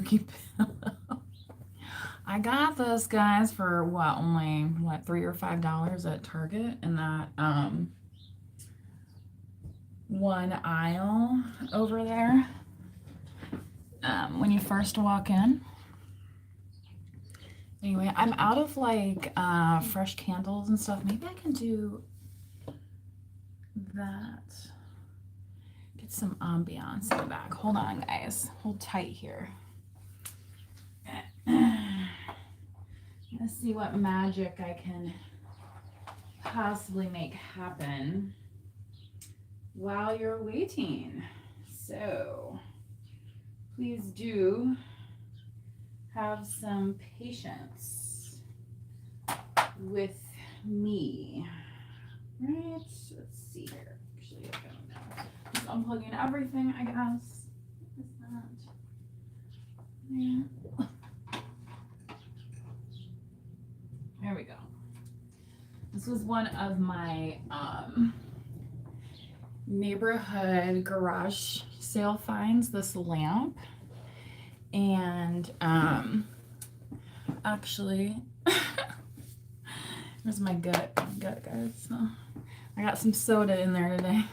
spooky pillow. I got this, guys, for what, only what, $3 or $5 at Target in that one aisle over there. When you first walk in. Anyway, I'm out of like fresh candles and stuff. Maybe I can do that. Get some ambiance in the back. Hold on, guys. Hold tight here. Let's see what magic I can possibly make happen while you're waiting. So please do have some patience with me. Right? Let's see here. Actually, I don't know. Just unplugging everything, I guess. What is that? Yeah. There we go. This was one of my neighborhood garage sale finds, this lamp. And actually, here's my gut, guys. So I got some soda in there today.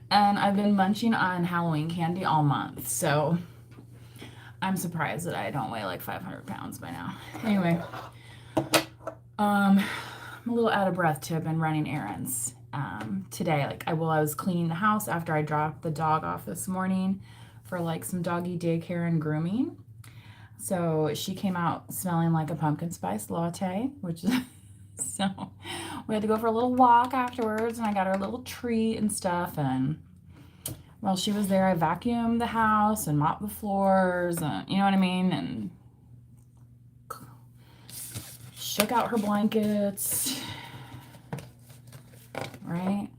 And I've been munching on Halloween candy all month, so I'm surprised that I don't weigh like 500 pounds by now. Anyway, I'm a little out of breath too. I've been running errands today. Like I was cleaning the house after I dropped the dog off this morning for like some doggy daycare and grooming. So she came out smelling like a pumpkin spice latte, which is so we had to go for a little walk afterwards, and I got her a little treat and stuff. And while she was there, I vacuumed the house and mopped the floors, and you know what I mean, and shook out her blankets, right?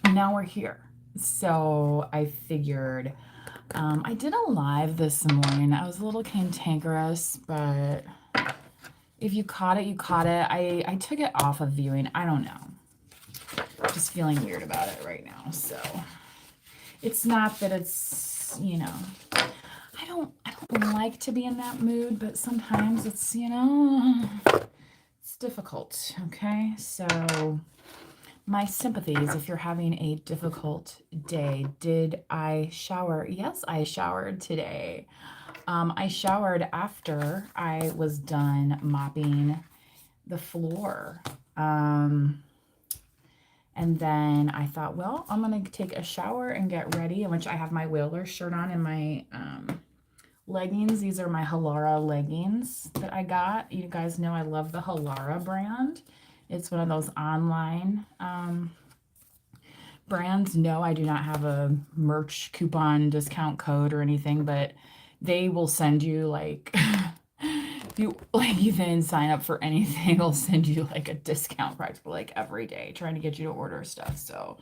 And now we're here. So I figured I did a live this morning. I was a little cantankerous, but if you caught it, you caught it. I took it off of viewing. I don't know. Just feeling weird about it right now. So it's not that it's, you know, I don't like to be in that mood, but sometimes it's, you know, it's difficult. Okay. So my sympathies if you're having a difficult day. Did I shower? Yes, I showered today. I showered after I was done mopping the floor. And then I thought, well, I'm going to take a shower and get ready, in which I have my Whaler shirt on and my leggings. These are my Halara leggings that I got. You guys know I love the Halara brand. It's one of those online brands. No, I do not have a merch coupon discount code or anything, but they will send you like, if you like even sign up for anything, they'll send you like a discount practically like every day, trying to get you to order stuff. So,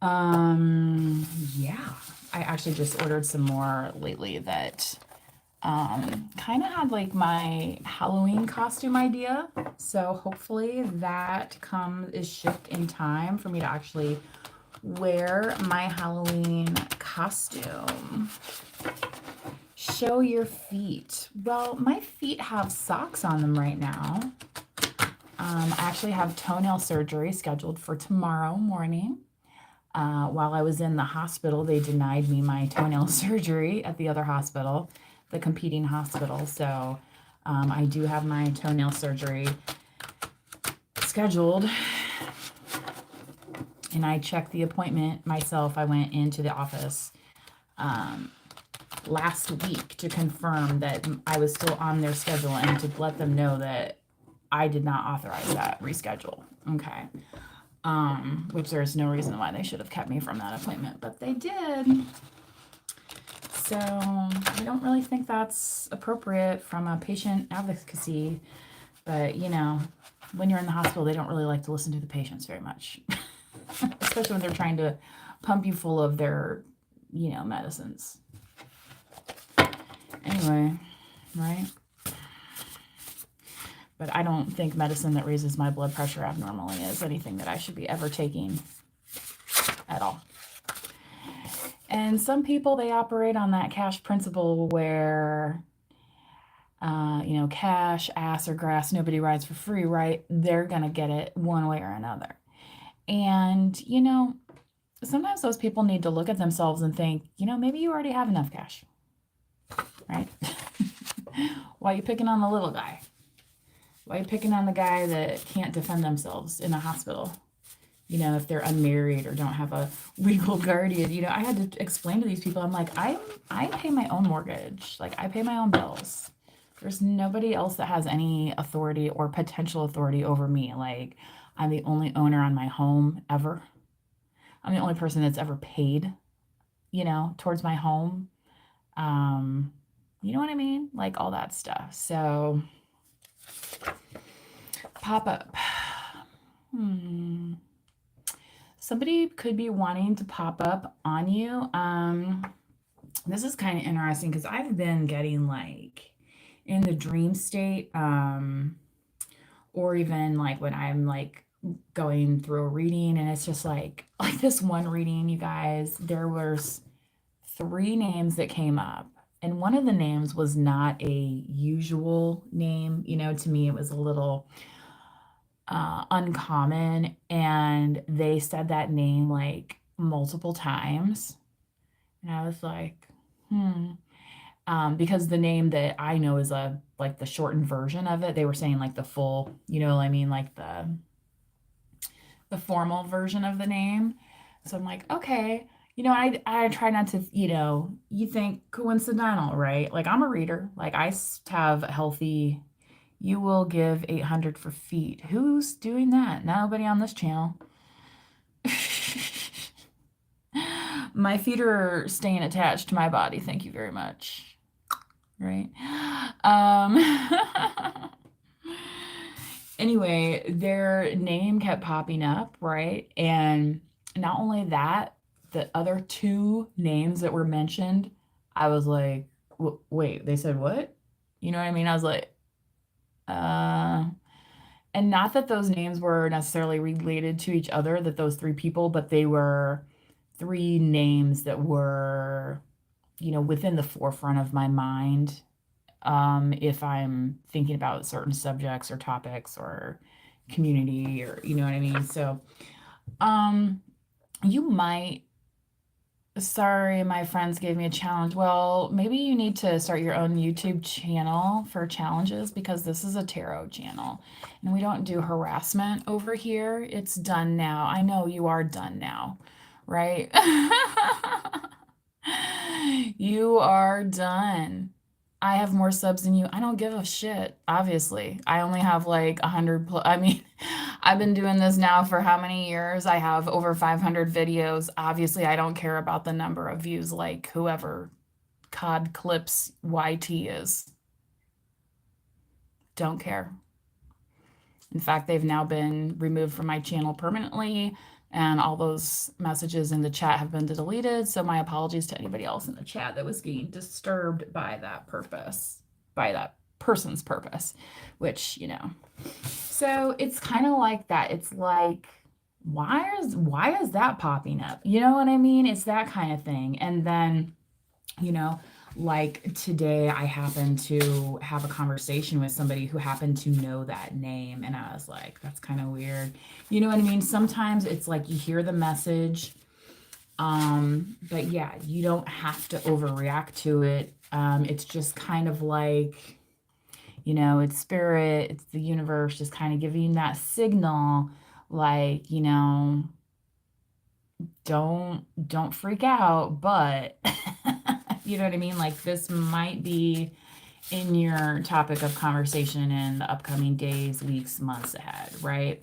yeah, I actually just ordered some more lately that kind of had like my Halloween costume idea. So hopefully that is shipped in time for me to actually wear my Halloween costume. Show your feet. Well, my feet have socks on them right now. I actually have toenail surgery scheduled for tomorrow morning. While I was in the hospital, they denied me my toenail surgery at the other hospital, the competing hospital. So I do have my toenail surgery scheduled. And I checked the appointment myself. I went into the office last week to confirm that I was still on their schedule and to let them know that I did not authorize that reschedule. Okay. Which there's no reason why they should have kept me from that appointment, but they did. So I don't really think that's appropriate from a patient advocacy, but you know, when you're in the hospital, they don't really like to listen to the patients very much, especially when they're trying to pump you full of their, you know, medicines. Anyway, right? But I don't think medicine that raises my blood pressure abnormally is anything that I should be ever taking at all. And some people, they operate on that cash principle where, cash, ass, or grass, nobody rides for free, right? They're going to get it one way or another. And, sometimes those people need to look at themselves and think, maybe you already have enough cash, right? Why are you picking on the little guy? Why are you picking on the guy that can't defend themselves in a hospital? If they're unmarried or don't have a legal guardian. I had to explain to these people, I'm like, I pay my own mortgage. Like, I pay my own bills. There's nobody else that has any authority or potential authority over me. Like, I'm the only owner on my home ever. I'm the only person that's ever paid, towards my home. You know what I mean? Like, all that stuff. So, pop up. Somebody could be wanting to pop up on you. This is kind of interesting because I've been getting like in the dream state, or even like when I'm like going through a reading, and it's just like this one reading, you guys, there was 3 names that came up. And one of the names was not a usual name. To me, it was a little uncommon. And they said that name like multiple times. And I was like, because the name that I know is like the shortened version of it. They were saying like the full, I mean, like the formal version of the name. So I'm like, okay. I try not to, you think coincidental, right? Like, I'm a reader. Like, I have a healthy, you will give 800 for feet. Who's doing that? Nobody on this channel. My feet are staying attached to my body. Thank you very much. Right? Anyway, their name kept popping up, right? And not only that, the other 2 names that were mentioned, I was like, wait, they said what? You know what I mean? I was like, and not that those names were necessarily related to each other, that those 3 people, but they were 3 names that were, within the forefront of my mind, if I'm thinking about certain subjects or topics or community, or you know what I mean. So you might, sorry, my friends gave me a challenge. Well, maybe you need to start your own YouTube channel for challenges, because this is a tarot channel and we don't do harassment over here. It's done now. I know you are done now, right? You are done. I have more subs than you. I don't give a shit, obviously. I only have like 100 I mean, I've been doing this now for how many years? I have over 500 videos. Obviously, I don't care about the number of views like whoever COD Clips YT is. Don't care. In fact, they've now been removed from my channel permanently, and all those messages in the chat have been deleted. So my apologies to anybody else in the chat that was getting disturbed by that person's purpose, which, So it's kind of like that. It's like, why is that popping up? You know what I mean? It's that kind of thing. And then, like today, I happened to have a conversation with somebody who happened to know that name. And I was like, that's kind of weird. You know what I mean? Sometimes it's like you hear the message, but yeah, you don't have to overreact to it. It's just kind of like, it's spirit, it's the universe just kind of giving that signal, like, don't freak out, but you know what I mean? Like, this might be in your topic of conversation in the upcoming days, weeks, months ahead, right?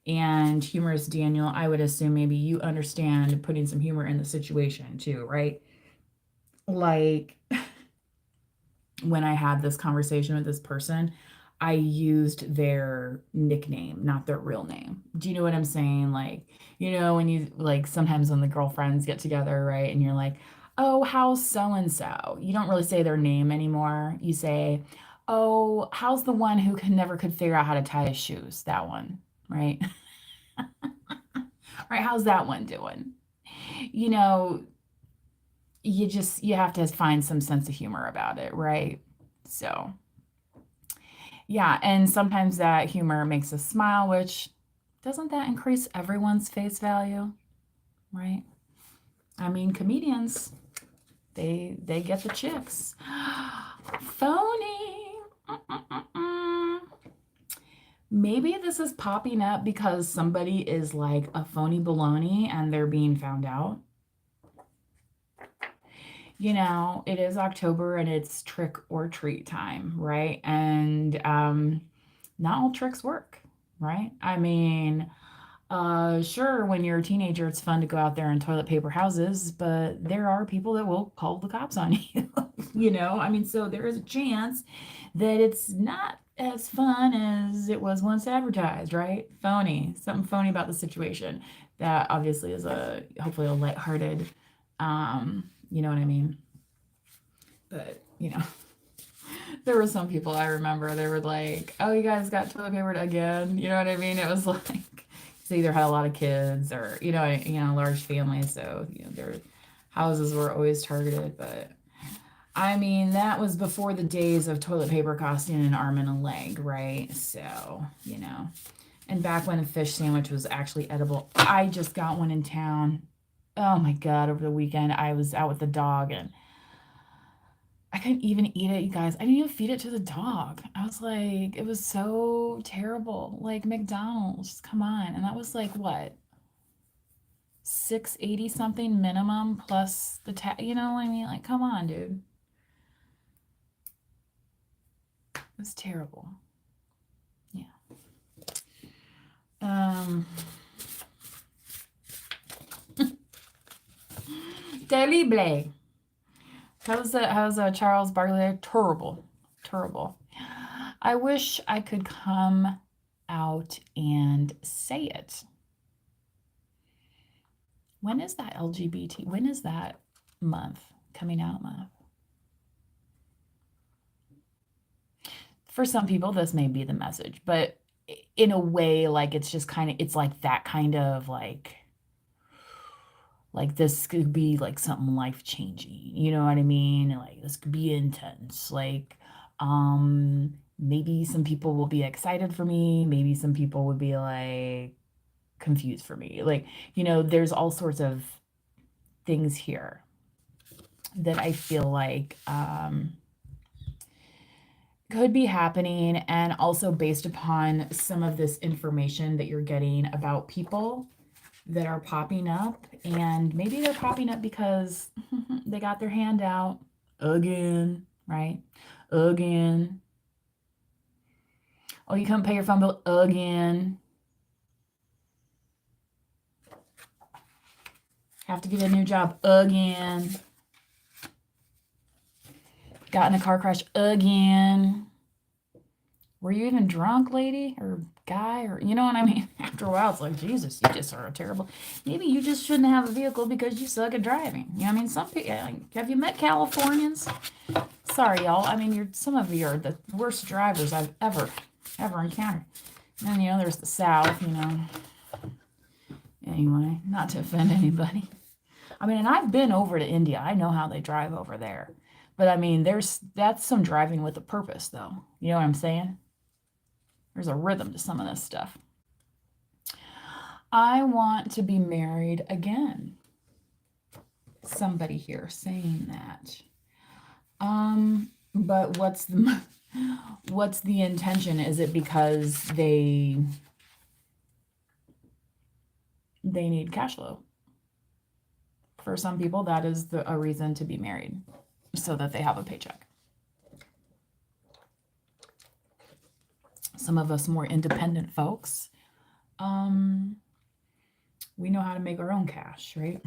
And humorous Daniel, I would assume maybe you understand putting some humor in the situation too, right? Like, when I had this conversation with this person, I used their nickname, not their real name. Do you know what I'm saying? Like, when you like sometimes when the girlfriends get together, right? And you're like, oh, how's so and so? You don't really say their name anymore. You say, oh, how's the one who never could figure out how to tie his shoes? That one, right? Right? How's that one doing? You know, you have to find some sense of humor about it, right? So, yeah, and sometimes that humor makes us smile, which doesn't that increase everyone's face value, right? I mean, comedians, they get the chicks. Phony. Mm-mm-mm-mm. Maybe this is popping up because somebody is like a phony baloney and they're being found out. It is October and it's trick or treat time, right? And not all tricks work, right? I mean, sure, when you're a teenager, it's fun to go out there and toilet paper houses, but there are people that will call the cops on you. I mean, so there is a chance that it's not as fun as it was once advertised, right? Phony, something phony about the situation. That obviously is hopefully a lighthearted, you know what I mean? But, there were some people I remember, they were like, oh, you guys got toilet papered again. You know what I mean? It was like, they either had a lot of kids or, large families. So, their houses were always targeted. But I mean, that was before the days of toilet paper costing an arm and a leg, right? So, and back when a fish sandwich was actually edible. I just got one in town. Oh my God, over the weekend, I was out with the dog and I couldn't even eat it, you guys. I didn't even feed it to the dog. I was like, it was so terrible. Like McDonald's, come on. And that was like what? 680 something minimum plus the you know what I mean? Like, come on, dude. It was terrible. Yeah. Terrible. How's Charles Barkley? Terrible. Terrible. I wish I could come out and say it. When is that LGBT? When is that month? Coming out month? For some people, this may be the message, but in a way, like it's just it's like that kind of like this could be like something life changing. You know what I mean? Like this could be intense. Like, maybe some people will be excited for me. Maybe some people would be like confused for me. Like, there's all sorts of things here that I feel like could be happening, and also based upon some of this information that you're getting about people that are popping up, and maybe they're popping up because they got their hand out again, right? Again. Oh, you couldn't pay your phone bill again. Have to get a new job again. Got in a car crash again. Were you even drunk, lady or guy? Or you know what I mean? After a while, it's like, Jesus, you just are terrible. Maybe you just shouldn't have a vehicle because you suck at driving. You know what I mean? Some people, have you met Californians? Sorry, y'all. I mean, some of you are the worst drivers I've ever encountered. And there's the South. Anyway, not to offend anybody. I mean, and I've been over to India. I know how they drive over there. But I mean, that's some driving with a purpose, though. You know what I'm saying? There's a rhythm to some of this stuff. I want to be married again. Somebody here saying that. But what's the intention? Is it because they need cash flow? For some people, that is a reason to be married, so that they have a paycheck. Some of us more independent folks, we know how to make our own cash, right?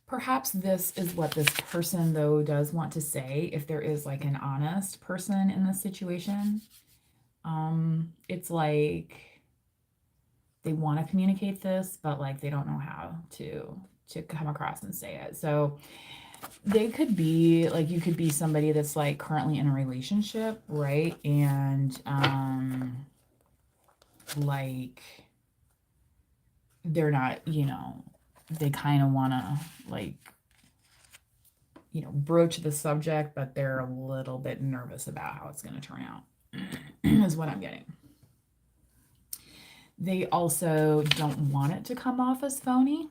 Perhaps this is what this person, though, does want to say, if there is like an honest person in this situation. It's like they want to communicate this, but like they don't know how to come across and say it. So they could be like, you could be somebody that's like currently in a relationship, right? And like they're not, they kind of want to like, broach the subject, but they're a little bit nervous about how it's going to turn out, is what I'm getting. They also don't want it to come off as phony.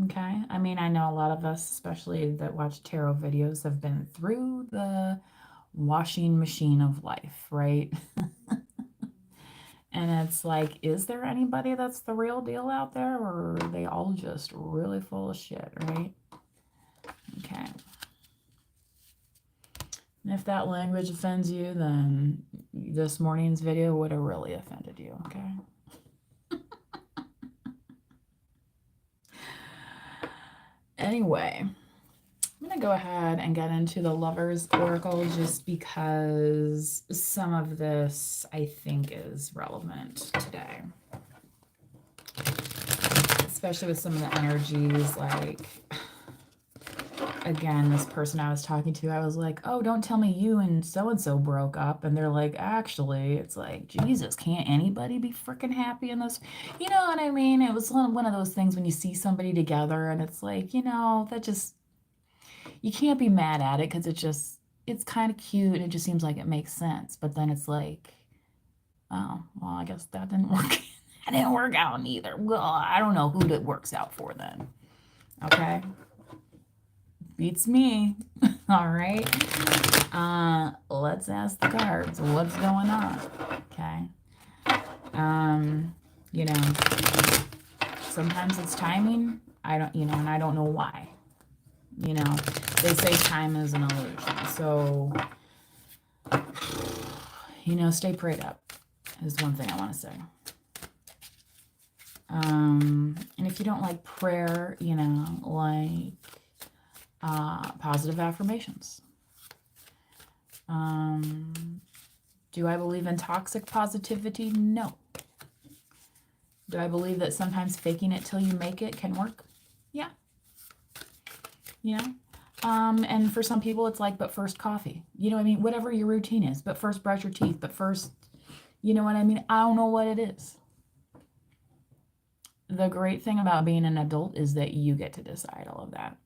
Okay. I mean, I know a lot of us, especially that watch tarot videos, have been through the washing machine of life, right? And it's like, is there anybody that's the real deal out there, or are they all just really full of shit, right? Okay. And if that language offends you, then this morning's video would have really offended you, okay? Anyway, I'm going to go ahead and get into the Lover's Oracle just because some of this I think is relevant today. Especially with some of the energies, like, again, this person I was talking to, I was like, oh, don't tell me you and so-and-so broke up. And they're like, actually, it's like, Jesus, can't anybody be freaking happy in this? You know what I mean? It was one of those things when you see somebody together and it's like, that just, you can't be mad at it because it's kind of cute and it just seems like it makes sense. But then it's like, oh, well, I guess that didn't work. That didn't work out either. Well, I don't know who it works out for then. Okay? Beats me. All right. Let's ask the cards. What's going on? Okay. You know, sometimes it's timing. And I don't know why. They say time is an illusion. So, stay prayed up is one thing I want to say. And if you don't like prayer, like positive affirmations. Do I believe in toxic positivity? No. Do I believe that sometimes faking it till you make it can work? Yeah. And for some people it's like, but first coffee. You know what I mean? Whatever your routine is, but first brush your teeth, but first, you know what I mean? I don't know what it is. The great thing about being an adult is that you get to decide all of that.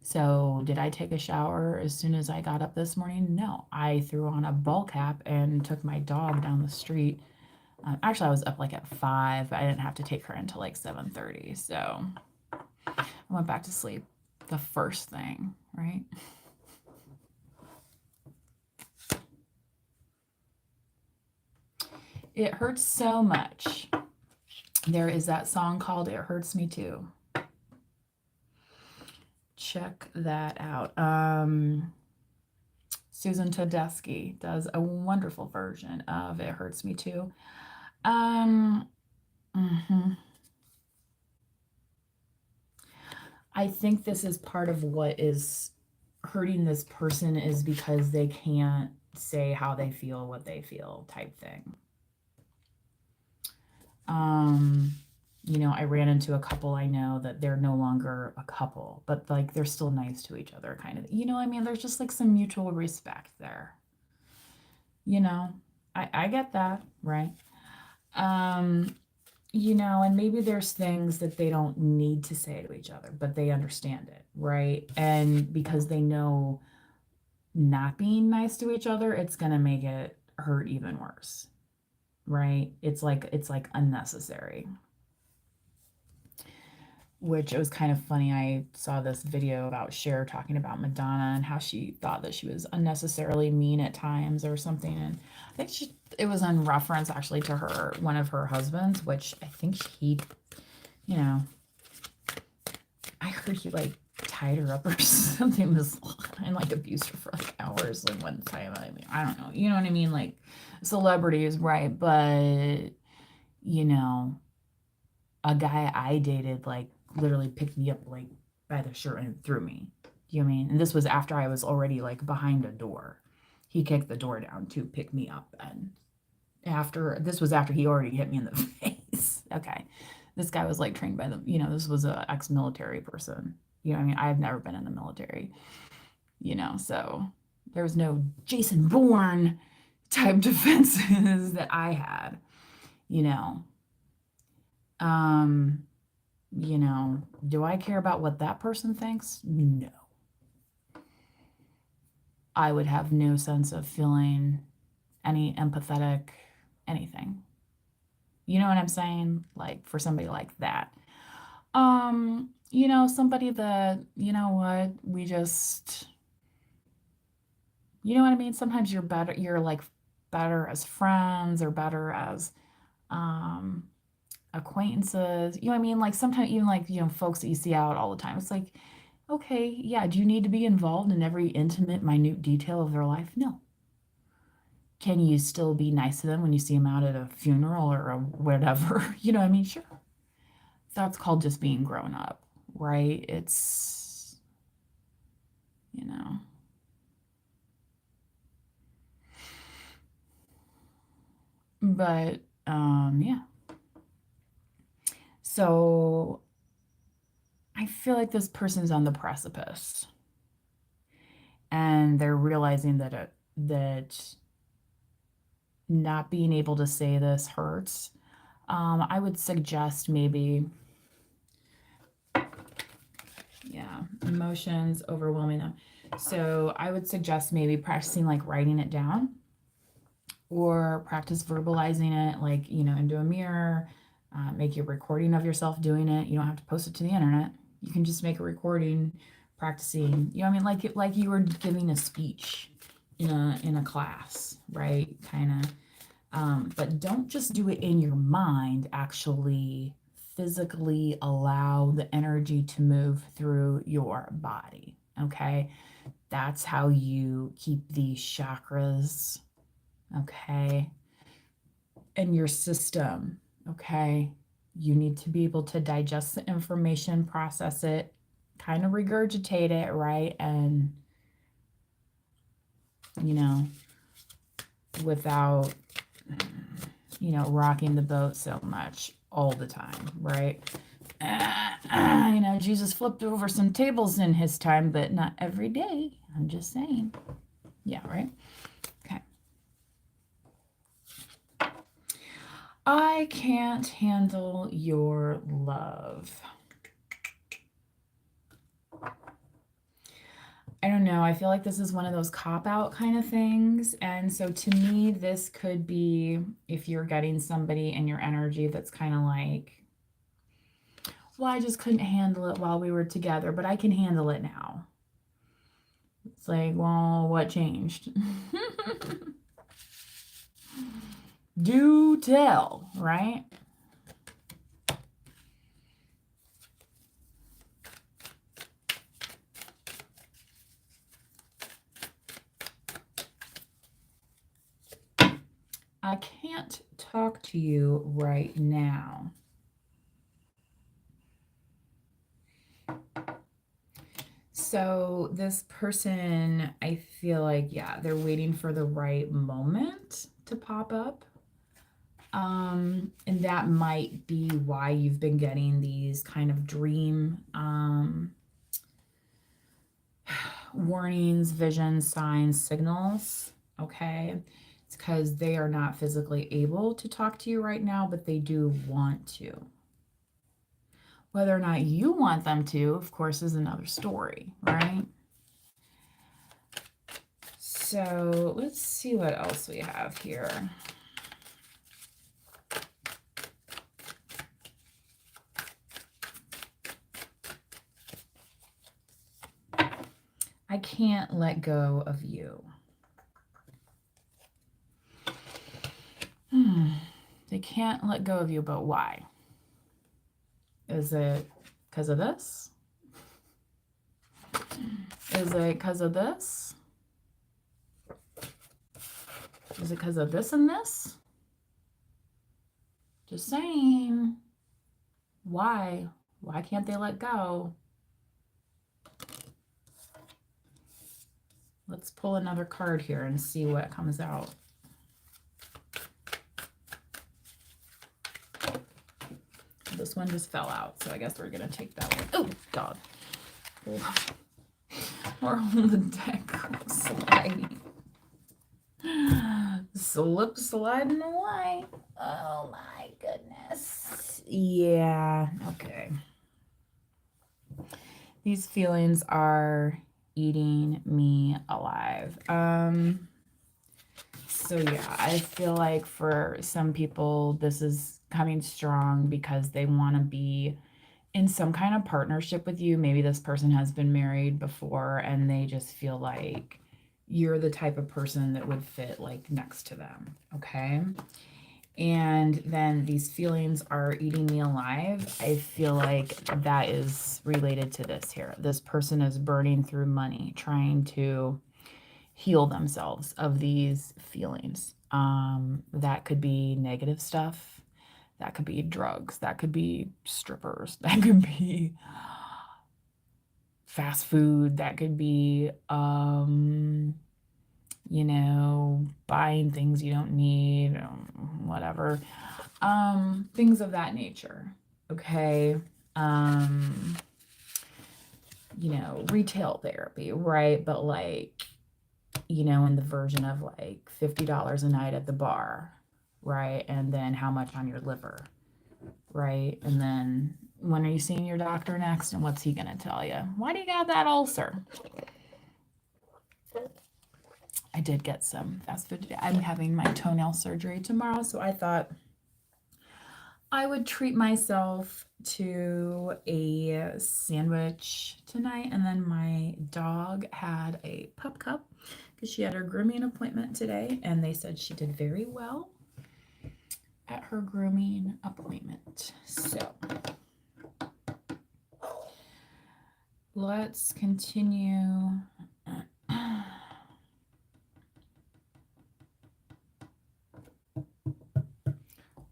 So did I take a shower as soon as I got up this morning? No. I threw on a ball cap and took my dog down the street. Actually, I was up like at 5. I didn't have to take her until like 7:30. So I went back to sleep the first thing, right? It hurts so much. There is that song called It Hurts Me Too. Check that out. Susan Tedeschi does a wonderful version of It Hurts Me Too. I think this is part of what is hurting this person, is because they can't say how they feel, what they feel, type thing. I ran into a couple I know that they're no longer a couple, but like they're still nice to each other, kind of. There's just like some mutual respect there. I get that, right? And maybe there's things that they don't need to say to each other, but they understand it, right? And because they know not being nice to each other, it's going to make it hurt even worse, right? It's like unnecessary. Which, it was kind of funny. I saw this video about Cher talking about Madonna and how she thought that she was unnecessarily mean at times or something. And I think it was in reference actually to one of her husbands, which I think he, I heard he like tied her up or something and like abused her for like hours like one time. I mean, I don't know. You know what I mean? Like celebrities, right? But, a guy I dated like literally picked me up like by the shirt and threw me. You know what I mean? And this was after I was already like behind a door. He kicked the door down to pick me up, and this was after he already hit me in the face. Okay. This guy was like trained by this was a ex-military person. You know what I mean? I've never been in the military. So there was no Jason Bourne type defenses that I had, You know, do I care about what that person thinks? No. I would have no sense of feeling any empathetic anything. You know what I'm saying? Like for somebody like that. You know, somebody that, you know what, we just, you know what I mean? Sometimes you're better, you're like better as friends or better as um acquaintances. You know what I mean? Like sometimes even like, you know, folks that you see out all the time. It's like, okay, yeah, do you need to be involved in every intimate, minute detail of their life? No. Can you still be nice to them when you see them out at a funeral or a whatever? You know what I mean? Sure. That's called just being grown up, right? It's, you know. But yeah. So I feel like this person's on the precipice and they're realizing that not being able to say this hurts. I would suggest maybe, yeah, emotions overwhelming them. So I would suggest maybe practicing like writing it down or practice verbalizing it, like, you know, into a mirror. Make a recording of yourself doing it. You don't have to post it to the internet. You can just make a recording, practicing. You know what I mean? Like you were giving a speech in a class, right? Kind of. But don't just do it in your mind. Actually, physically allow the energy to move through your body. Okay, that's how you keep these chakras. Okay, in your system. Okay, you need to be able to digest the information, process it, kind of regurgitate it, right? And, you know, without, you know, rocking the boat so much all the time, right? You know, Jesus flipped over some tables in his time, but not every day. I'm just saying. Yeah, right? Okay. I can't handle your love. I don't know. I feel like this is one of those cop out kind of things. And so to me, this could be if you're getting somebody in your energy that's kind of like, well, I just couldn't handle it while we were together, but I can handle it now. It's like, well, what changed? Do tell, right? I can't talk to you right now. So this person, I feel like, yeah, they're waiting for the right moment to pop up. And that might be why you've been getting these kind of dream warnings, visions, signs, signals. Okay. It's because they are not physically able to talk to you right now, but they do want to. Whether or not you want them to, of course, is another story, right? So let's see what else we have here. I can't let go of you. They can't let go of you, but why? Is it because of this? Is it because of this? Is it because of this and this? Just saying. Why? Why can't they let go? Let's pull another card here and see what comes out. This one just fell out, so I guess we're going to take that one. Oh, God. We're on the deck sliding. Slip sliding away. Oh, my goodness. Yeah, okay. These feelings are eating me alive. So yeah, I feel like for some people, this is coming strong because they want to be in some kind of partnership with you. Maybe this person has been married before and they just feel like you're the type of person that would fit like next to them. Okay. And then these feelings are eating me alive. I feel like that is related to this here. This person is burning through money, trying to heal themselves of these feelings. That could be negative stuff. That could be drugs. That could be strippers. That could be fast food. That could be, buying things you don't need, whatever. Things of that nature. Okay. Retail therapy, right? But like, in the version of like $50 a night at the bar, right? And then how much on your liver, right? And then when are you seeing your doctor next? And what's he going to tell you? Why do you got that ulcer? I did get some fast food today. I'm having my toenail surgery tomorrow, so I thought I would treat myself to a sandwich tonight. And then my dog had a pup cup because she had her grooming appointment today, and they said she did very well at her grooming appointment. So let's continue.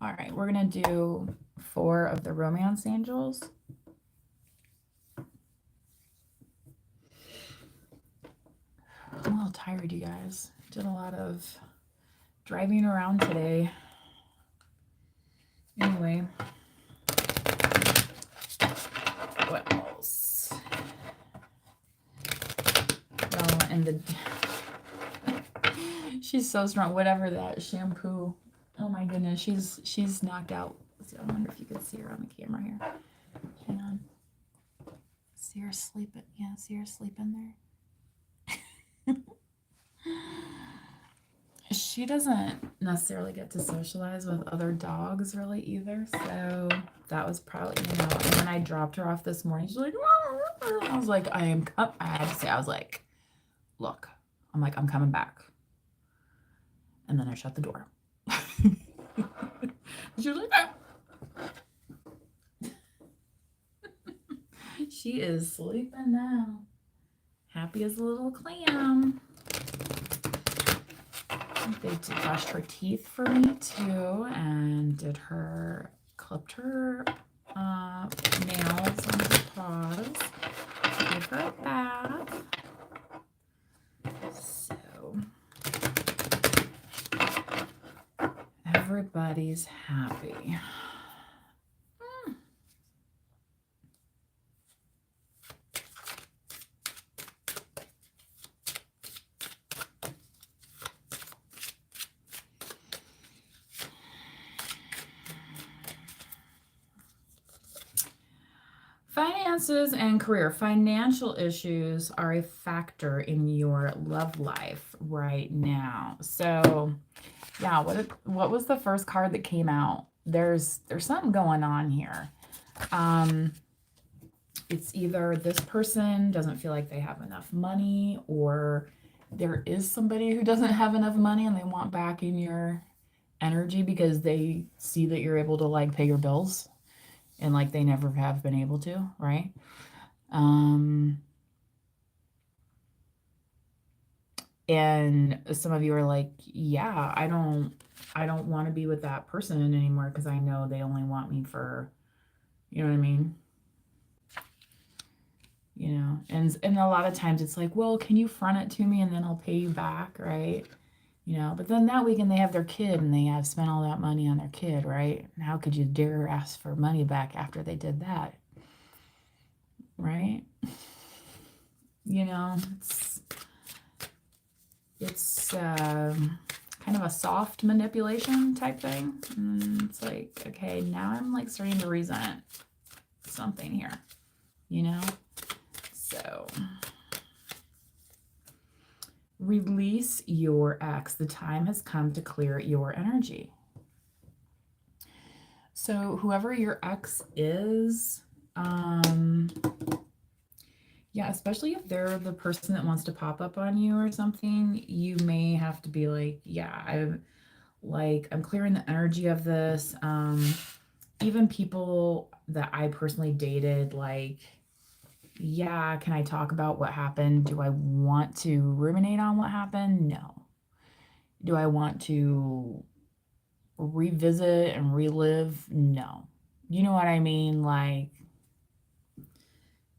All right, we're going to do 4 of the romance angels. I'm a little tired, you guys. Did a lot of driving around today. Anyway, what else? Well, and she's so strong. Whatever that shampoo. Oh my goodness, she's knocked out. I wonder if you can see her on the camera here. Hang on. See her sleeping. Yeah, see her sleeping there. She doesn't necessarily get to socialize with other dogs really either. So that was probably, and when I dropped her off this morning, she's like, I was like, I had to say, I was like, look, I'm coming back. And then I shut the door. She was like, ah. She is sleeping now. Happy as a little clam. They brushed her teeth for me too, and clipped her nails on her paws. Gave her a bath. So everybody's happy. Finances and career. Financial issues are a factor in your love life right now. So, yeah, what was the first card that came out? There's something going on here. It's either this person doesn't feel like they have enough money, or there is somebody who doesn't have enough money and they want back in your energy because they see that you're able to like pay your bills. And like they never have been able to, right? And some of you are like, yeah, I don't want to be with that person anymore because I know they only want me for, you know what I mean? And a lot of times it's like, well, can you front it to me and then I'll pay you back, right? But then that weekend they have their kid and they have spent all that money on their kid, right? And how could you dare ask for money back after they did that? Right? It's kind of a soft manipulation type thing. And it's like, okay, now I'm like starting to resent something here, you know? So release your ex. The time has come to clear your energy. So whoever your ex is, yeah, especially if they're the person that wants to pop up on you or something, you may have to be like, yeah, I'm clearing the energy of this. Even people that I personally dated, like, yeah, can I talk about what happened? Do I want to ruminate on what happened? No. Do I want to revisit and relive? No. You know what I mean? Like,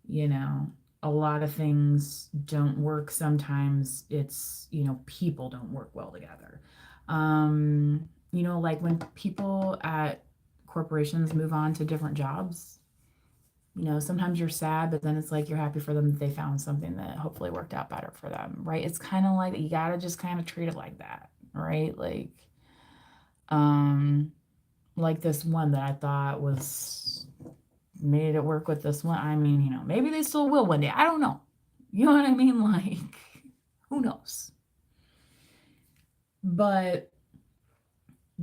you know, a lot of things don't work. Sometimes it's, people don't work well together. Like when people at corporations move on to different jobs, sometimes you're sad, but then it's like you're happy for them that they found something that hopefully worked out better for them, right? It's kind of like you got to just kind of treat it like that, right? Like this one that I thought was made it work with this one. I mean, maybe they still will one day. I don't know. You know what I mean? Like, who knows? But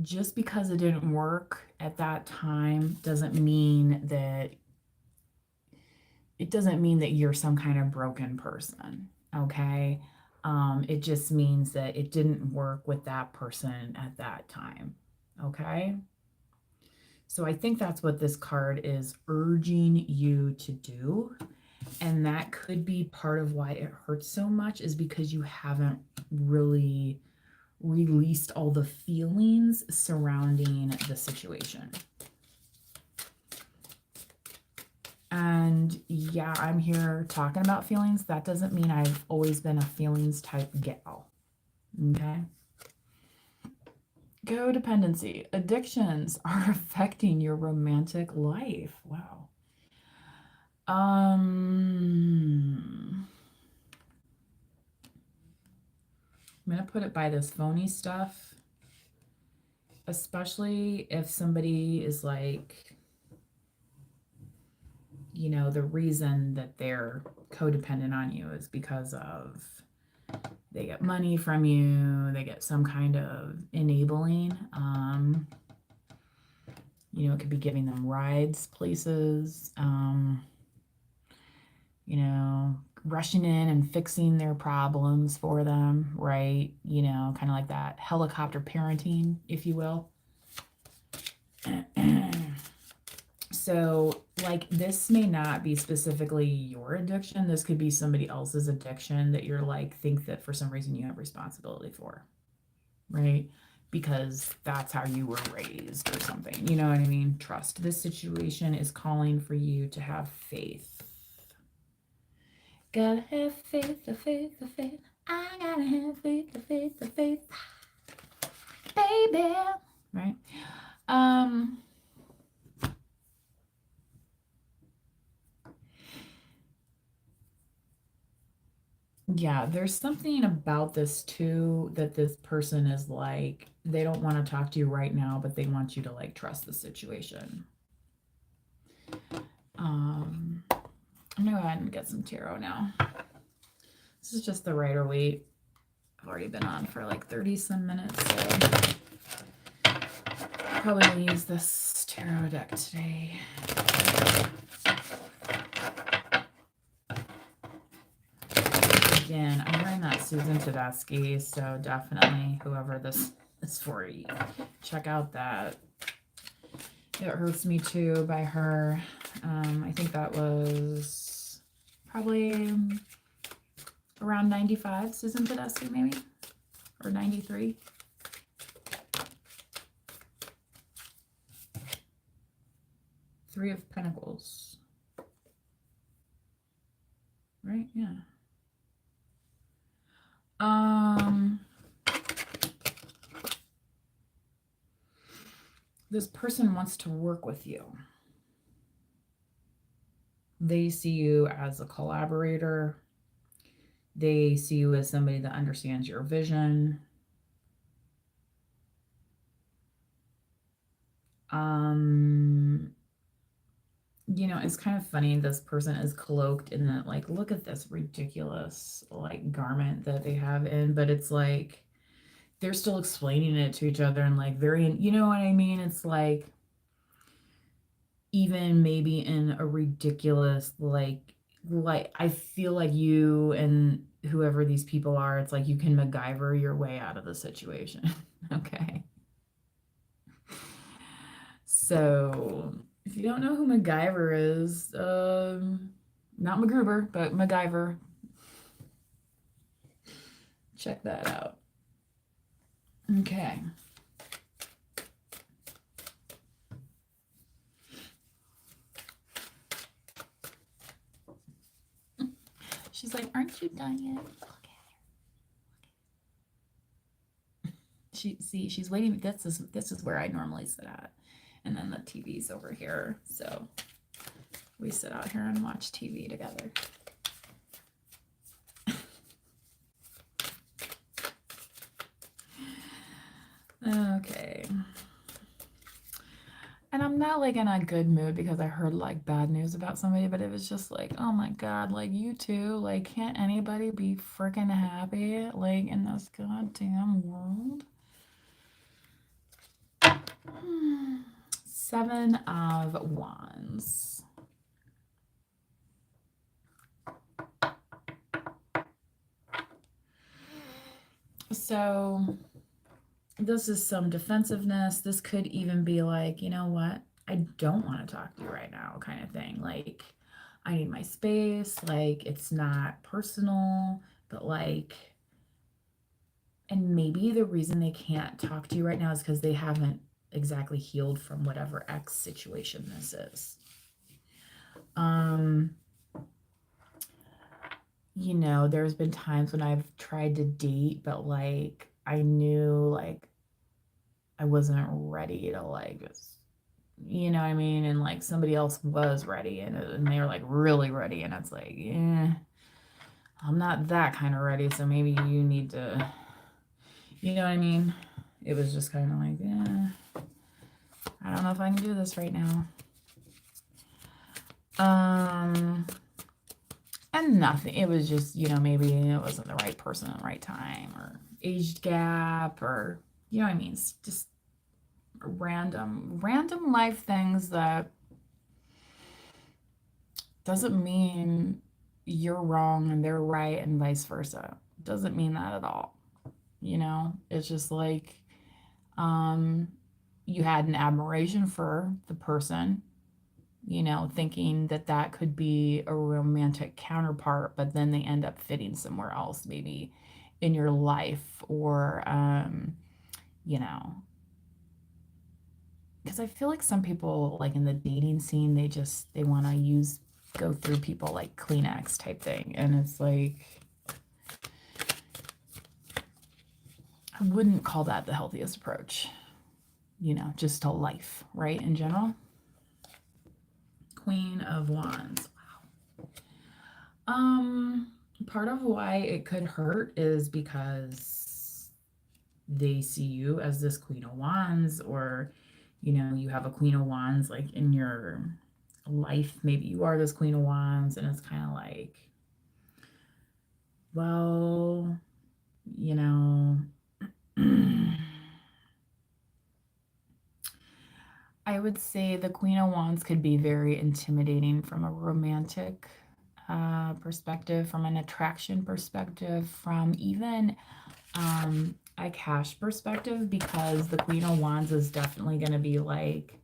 just because it didn't work at that time doesn't mean that you're some kind of broken person, okay? It just means that it didn't work with that person at that time, okay? So I think that's what this card is urging you to do. And that could be part of why it hurts so much, is because you haven't really released all the feelings surrounding the situation. And yeah, I'm here talking about feelings. That doesn't mean I've always been a feelings type gal. Okay? Codependency. Addictions are affecting your romantic life. Wow. I'm going to put it by this phony stuff, especially if somebody is like, the reason that they're codependent on you is because of they get money from you, they get some kind of enabling. It could be giving them rides places, rushing in and fixing their problems for them, right? Kind of like that helicopter parenting, if you will. So, like, this may not be specifically your addiction. This could be somebody else's addiction that you're like, think that for some reason you have responsibility for, right? Because that's how you were raised or something. You know what I mean? Trust. This situation is calling for you to have faith. Gotta have faith, the faith, the faith. I gotta have faith, the faith, the faith. Baby. Right? Yeah, there's something about this too, that this person is like, they don't want to talk to you right now, but they want you to like trust the situation. I'm gonna go ahead and get some tarot now. This is just the Rider-Waite. I've already been on for like 30 some minutes, so probably will use this tarot deck today. Again, I'm wearing that Susan Tedeschi, so definitely whoever this is for, you check out that It Hurts Me Too by her. I think that was probably around 95, Susan Tedeschi, maybe, or 93. Three of Pentacles. Right? Yeah. This person wants to work with you. They see you as a collaborator. They see you as somebody that understands your vision. Um, it's kind of funny. This person is cloaked in that, like, look at this ridiculous, like, garment that they have in, but it's like they're still explaining it to each other and, like, very, you know what I mean? It's like, even maybe in a ridiculous, like, I feel like you and whoever these people are, it's like you can MacGyver your way out of the situation. Okay. So if you don't know who MacGyver is, not MacGruber, but MacGyver, check that out. Okay. She's like, aren't you done yet? Look at her. She's waiting. This is where I normally sit at. And then the TV's over here. So we sit out here and watch TV together. Okay. And I'm not like in a good mood because I heard like bad news about somebody, but it was just like, oh my God, like you too. Like, can't anybody be freaking happy like in this goddamn world? 7 of Wands. So this is some defensiveness. This could even be like, you know what? I don't want to talk to you right now, kind of thing. Like, I need my space. Like, it's not personal, but like, and maybe the reason they can't talk to you right now is because they haven't exactly healed from whatever X situation this is. There's been times when I've tried to date, but like I knew like I wasn't ready to like just, you know what I mean? And like somebody else was ready and they were like really ready. And it's like, I'm not that kind of ready. So maybe you need to, you know what I mean? It was just kind of like, I don't know if I can do this right now. And nothing. It was just, maybe it wasn't the right person at the right time or age gap or, you know what I mean? It's just random life things that doesn't mean you're wrong and they're right and vice versa. Doesn't mean that at all. It's just like you had an admiration for the person, thinking that that could be a romantic counterpart, but then they end up fitting somewhere else, maybe in your life or, because I feel like some people, like in the dating scene, they want to go through people like Kleenex type thing. And it's like, I wouldn't call that the healthiest approach, just to life, right? In general. Queen of Wands. Wow. Part of why it could hurt is because they see you as this Queen of Wands, or, you have a Queen of Wands like in your life. Maybe you are this Queen of Wands, and it's kind of like, well, I would say the Queen of Wands could be very intimidating from a romantic perspective, from an attraction perspective, from even a cash perspective, because the Queen of Wands is definitely going to be like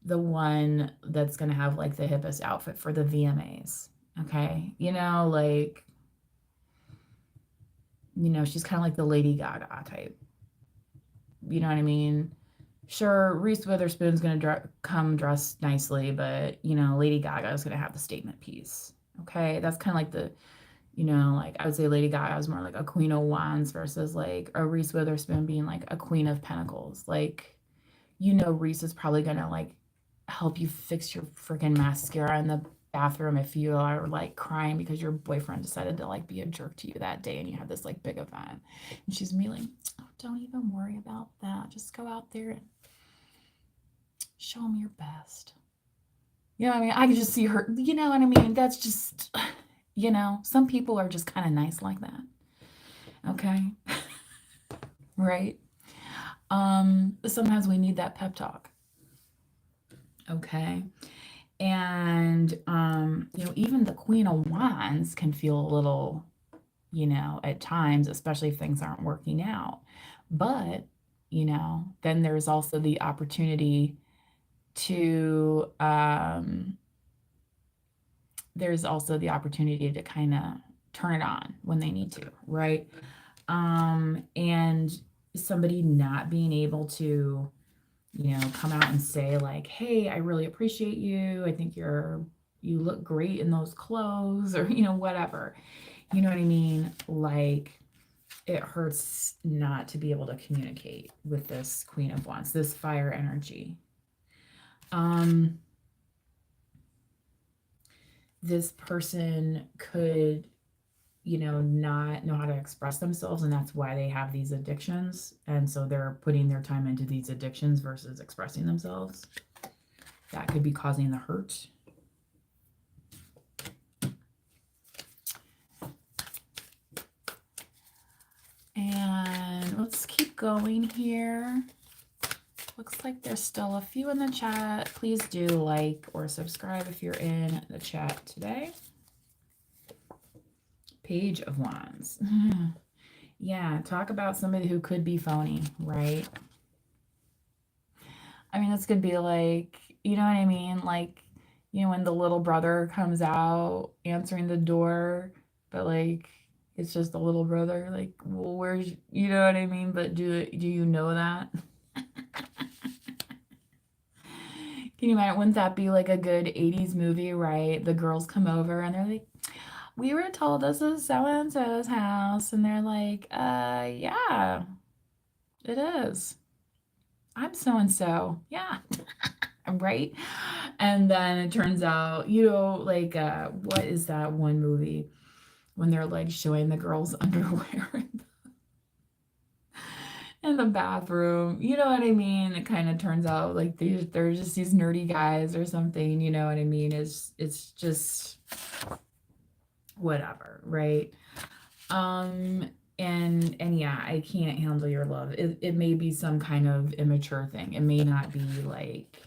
the one that's going to have like the hippest outfit for the VMAs. Okay. She's kind of like the Lady Gaga type. You know what I mean? Sure, Reese Witherspoon's going to come dressed nicely, but, Lady Gaga is going to have the statement piece. Okay. That's kind of like like I would say Lady Gaga is more like a Queen of Wands versus like a Reese Witherspoon being like a Queen of Pentacles. Like, Reese is probably going to like help you fix your freaking mascara in the bathroom if you are like crying because your boyfriend decided to like be a jerk to you that day and you had this like big event. And she's me like, oh, don't even worry about that. Just go out there and Show them your best. You know what I mean? I can just see her, you know what I mean? That's just, some people are just kind of nice like that. Okay? Right? Sometimes we need that pep talk. Okay? And even the Queen of Wands can feel a little, at times, especially if things aren't working out. But, then to there's also the opportunity to kind of turn it on when they need to, right? And somebody not being able to, come out and say like, "Hey, I really appreciate you. I think you look great in those clothes," or whatever. You know what I mean? Like, it hurts not to be able to communicate with this Queen of Wands, this fire energy. This person could, not know how to express themselves, and that's why they have these addictions. And so they're putting their time into these addictions versus expressing themselves. That could be causing the hurt. And let's keep going here. Looks like there's still a few in the chat. Please do like or subscribe if you're in the chat today. Page of Wands. Yeah, talk about somebody who could be phony, right? I mean, this could be like, you know what I mean? Like, when the little brother comes out answering the door, but like, it's just the little brother. Like, well, where's, you know what I mean? But do you know that? Can you imagine? Wouldn't that be like a good 80s movie, right? The girls come over and they're like, "We were told this is so and so's house." And they're like, yeah, it is. I'm so and so. Yeah. Right? And then it turns out, like, what is that one movie when they're like showing the girls' underwear in the bathroom? You know what I mean? It kind of turns out like they're just these nerdy guys or something. You know what I mean? It's just whatever, right? And yeah, I can't handle your love. It may be some kind of immature thing. It may not be like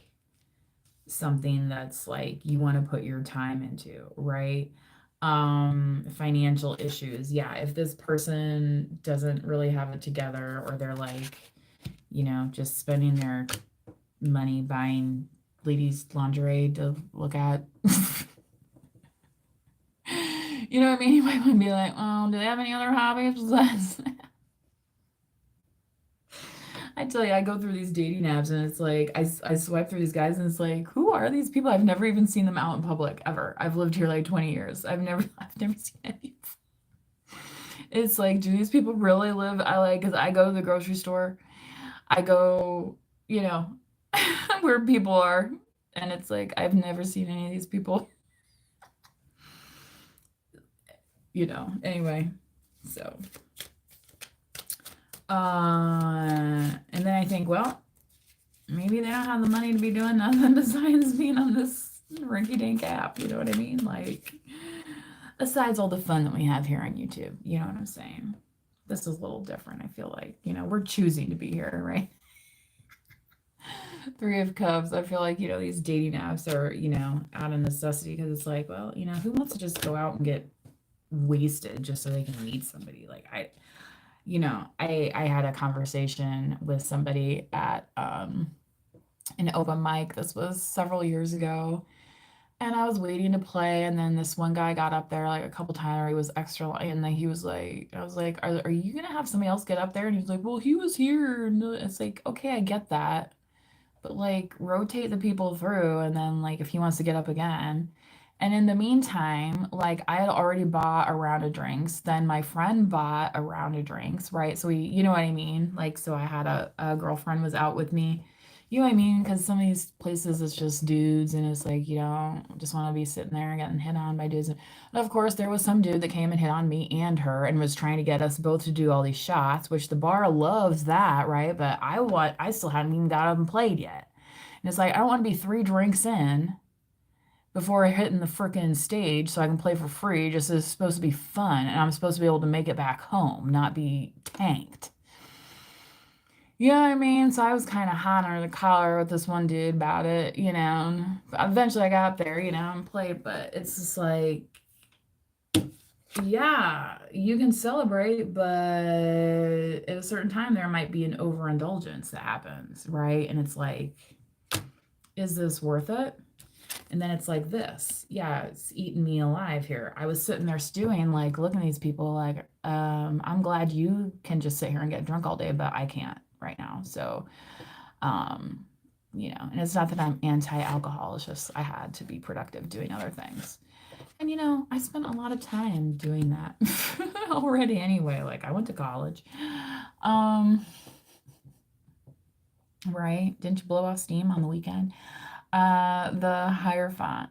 something that's like you want to put your time into, right? Financial issues. Yeah, if this person doesn't really have it together, or they're like, just spending their money buying ladies lingerie to look at. You know what I mean? You might want to be like, "Oh, do they have any other hobbies besides?" I tell you, I go through these dating apps and it's like, I swipe through these guys and it's like, who are these people? I've never even seen them out in public ever. I've lived here like 20 years. I've never seen any. It's like, do these people really live? Because I go to the grocery store, I go, where people are, and it's like, I've never seen any of these people, anyway. So, and then I think, well, maybe they don't have the money to be doing nothing besides being on this rinky-dink app. You know what I mean? Like, besides all the fun that we have here on YouTube, you know what I'm saying? This is a little different. I feel like, we're choosing to be here, right? Three of Cups. I feel like, these dating apps are, out of necessity, because it's like, well, who wants to just go out and get wasted just so they can meet somebody? Like, I had a conversation with somebody at an open mic. This was several years ago. And I was waiting to play, and then this one guy got up there like a couple times. He was extra, and then he was like, I was like, are you gonna have somebody else get up there? And he was like, well, he was here. And it's like, okay, I get that, but like rotate the people through, and then like if he wants to get up again. And in the meantime, like I had already bought a round of drinks. Then my friend bought a round of drinks, right? So you know what I mean? Like, so I had a girlfriend was out with me. You know what I mean? Because some of these places it's just dudes, and it's like you don't just want to be sitting there getting hit on by dudes. And of course, there was some dude that came and hit on me and her, and was trying to get us both to do all these shots, which the bar loves that, right? But I still hadn't even got up and played yet. And it's like, I don't want to be 3 drinks in before I hit in the frickin' stage so I can play for free. Just it's supposed to be fun, and I'm supposed to be able to make it back home, not be tanked. You know what I mean? So I was kind of hot under the collar with this one dude about it, you know. Eventually I got there, you know, and played, but it's just like, yeah, you can celebrate, but at a certain time there might be an overindulgence that happens, right? And it's like, is this worth it? And then it's like this. Yeah, it's eating me alive here. I was sitting there stewing, like looking at these people like, I'm glad you can just sit here and get drunk all day, but I can't right now. So, um, you know, and it's not that I'm anti-alcohol, it's just I had to be productive doing other things. And you know, I spent a lot of time doing that already anyway. Like I went to college. Right? Didn't you blow off steam on the weekend? The Hierophant.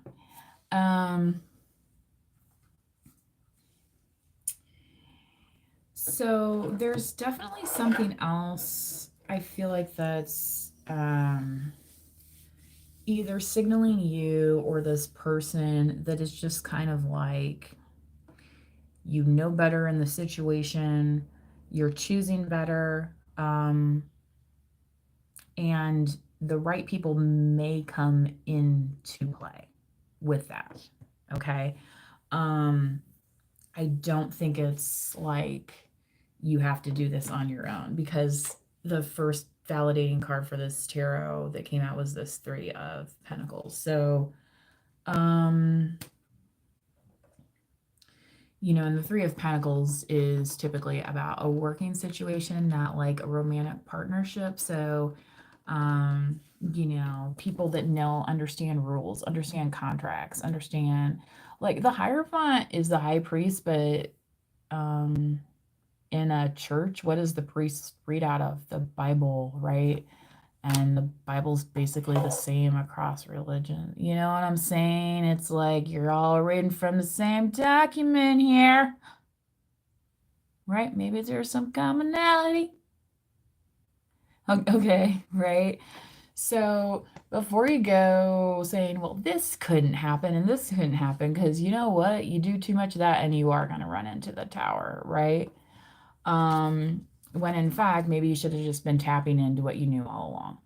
So there's definitely something else I feel like that's either signaling you or this person that is just kind of like, you know better in the situation, you're choosing better, and the right people may come into play with that. Okay. I don't think it's like you have to do this on your own, because the first validating card for this tarot that came out was this 3 of Pentacles. So, you know, and the 3 of Pentacles is typically about a working situation, not like a romantic partnership. So, you know, people that know, understand rules, understand contracts, understand, like the Hierophant is the high priest, but in a church, what does the priest read out of? The Bible, right? And the Bible's basically the same across religion. You know what I'm saying? It's like you're all reading from the same document here, right? Maybe there's some commonality. Okay, right? So before you go saying, well, this couldn't happen and this couldn't happen, because you know what? You do too much of that and you are going to run into the tower, right? When in fact, maybe you should have just been tapping into what you knew all along.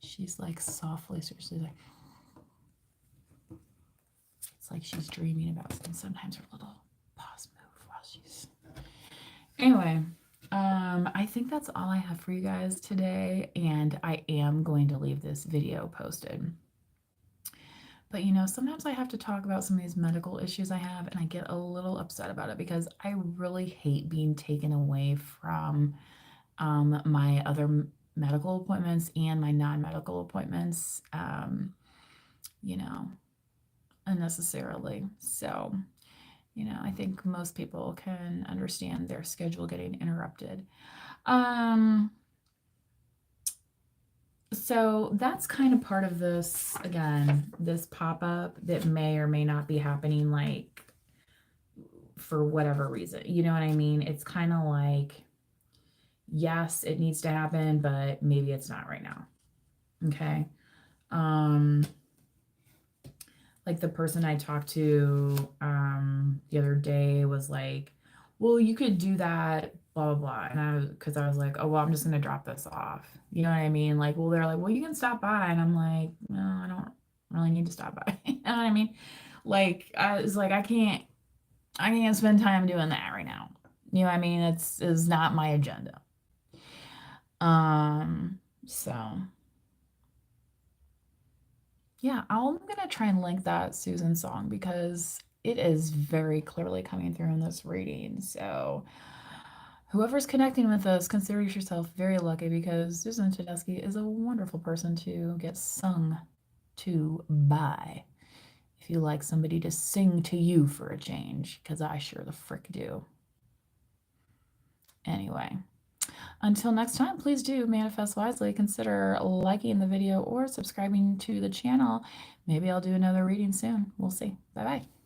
She's like softly, seriously, like, it's like she's dreaming about something. Sometimes her little paws move while she's. Anyway, I think that's all I have for you guys today, and I am going to leave this video posted. But you know, sometimes I have to talk about some of these medical issues I have, and I get a little upset about it because I really hate being taken away from my other medical appointments and my non-medical appointments, you know, unnecessarily. So, you know, I think most people can understand their schedule getting interrupted. So that's kind of part of this, again, this pop-up that may or may not be happening, like, for whatever reason. You know what I mean? It's kind of like, yes, it needs to happen, but maybe it's not right now. Okay. Like the person I talked to the other day was like, well, you could do that, blah, blah, blah. And because I was like, oh, well, I'm just going to drop this off. You know what I mean? Like, well, they're like, well, you can stop by. And I'm like, no, I don't really need to stop by. You know what I mean? Like, it's like, I can't spend time doing that right now. You know what I mean? It's not my agenda. So yeah, I'm gonna try and link that Susan song because it is very clearly coming through in this reading. So whoever's connecting with us, consider yourself very lucky, because Susan Tedeschi is a wonderful person to get sung to by. If you like somebody to sing to you for a change, because I sure the frick do. Anyway, until next time, please do manifest wisely. Consider liking the video or subscribing to the channel. Maybe I'll do another reading soon. We'll see. Bye-bye.